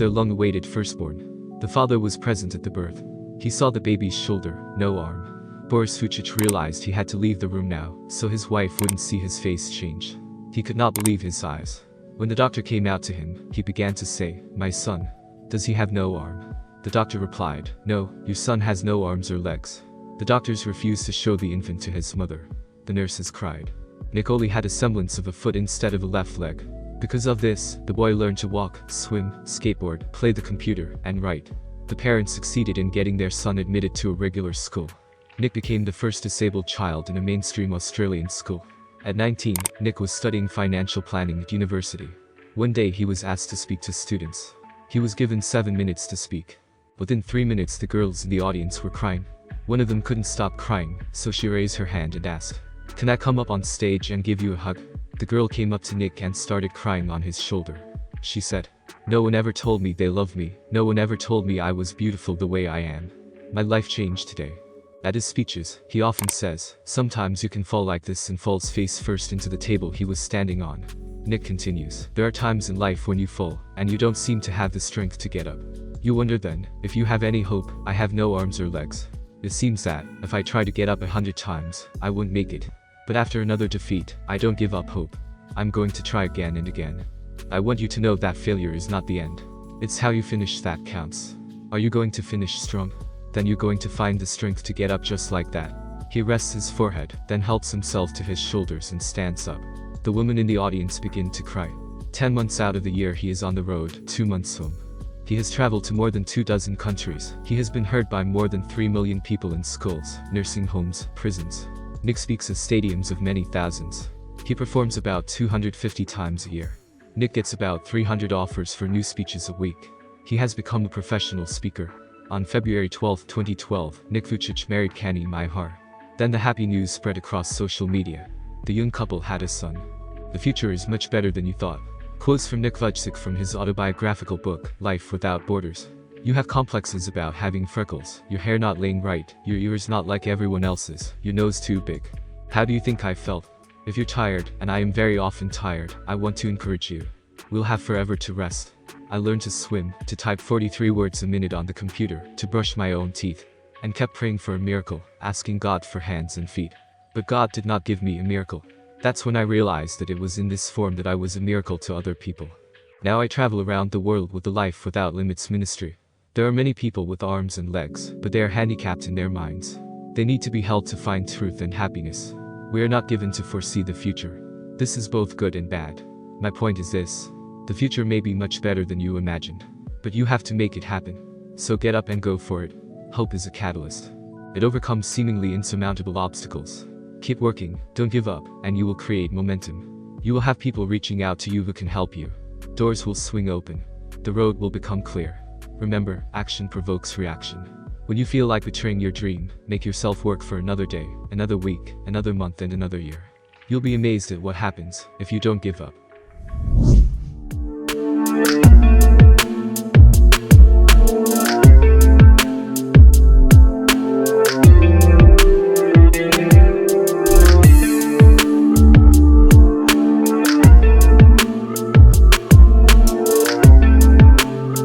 their long-awaited firstborn. The father was present at the birth. He saw the baby's shoulder, no arm. Boris Vucic realized he had to leave the room now, so his wife wouldn't see his face change. He could not believe his eyes. When the doctor came out to him, he began to say, "My son, does he have no arm?" The doctor replied, "No, your son has no arms or legs." The doctors refused to show the infant to his mother. The nurses cried. Nick only had a semblance of a foot instead of a left leg. Because of this, the boy learned to walk, swim, skateboard, play the computer, and write. The parents succeeded in getting their son admitted to a regular school. Nick became the first disabled child in a mainstream Australian school. At 19, Nick was studying financial planning at university. One day he was asked to speak to students. He was given 7 minutes to speak. Within 3 minutes the girls in the audience were crying. One of them couldn't stop crying, so she raised her hand and asked, "Can I come up on stage and give you a hug?" The girl came up to Nick and started crying on his shoulder. She said, "No one ever told me they loved me, no one ever told me I was beautiful the way I am. My life changed today." At his speeches, he often says, "Sometimes you can fall like this," and falls face first into the table he was standing on. Nick continues, "There are times in life when you fall, and you don't seem to have the strength to get up. You wonder then, if you have any hope. I have no arms or legs. It seems that, if I try to get up 100 times, I won't make it. But after another defeat, I don't give up hope. I'm going to try again and again. I want you to know that failure is not the end. It's how you finish that counts. Are you going to finish strong? Then you're going to find the strength to get up just like that." He rests his forehead, then helps himself to his shoulders and stands up. The women in the audience begin to cry. 10 months out of the year he is on the road, 2 months home. He has traveled to more than 24 countries. He has been heard by more than 3 million people in schools, nursing homes, prisons. Nick speaks at stadiums of many thousands. He performs about 250 times a year. Nick gets about 300 offers for new speeches a week. He has become a professional speaker. On February 12, 2012, Nick Vucic married Kani Maihar. Then the happy news spread across social media. The young couple had a son. "The future is much better than you thought." Quotes from Nick Vucic from his autobiographical book, Life Without Borders. "You have complexes about having freckles, your hair not laying right, your ears not like everyone else's, your nose too big. How do you think I felt? If you're tired, and I am very often tired, I want to encourage you. We'll have forever to rest. I learned to swim, to type 43 words a minute on the computer, to brush my own teeth, and kept praying for a miracle, asking God for hands and feet. But God did not give me a miracle. That's when I realized that it was in this form that I was a miracle to other people. Now I travel around the world with the Life Without Limits ministry. There are many people with arms and legs, but they are handicapped in their minds. They need to be helped to find truth and happiness. We are not given to foresee the future. This is both good and bad. My point is this. The future may be much better than you imagined. But you have to make it happen. So get up and go for it. Hope is a catalyst. It overcomes seemingly insurmountable obstacles. Keep working, don't give up, and you will create momentum. You will have people reaching out to you who can help you. Doors will swing open. The road will become clear. Remember, action provokes reaction. When you feel like betraying your dream, make yourself work for another day, another week, another month, and another year. You'll be amazed at what happens if you don't give up.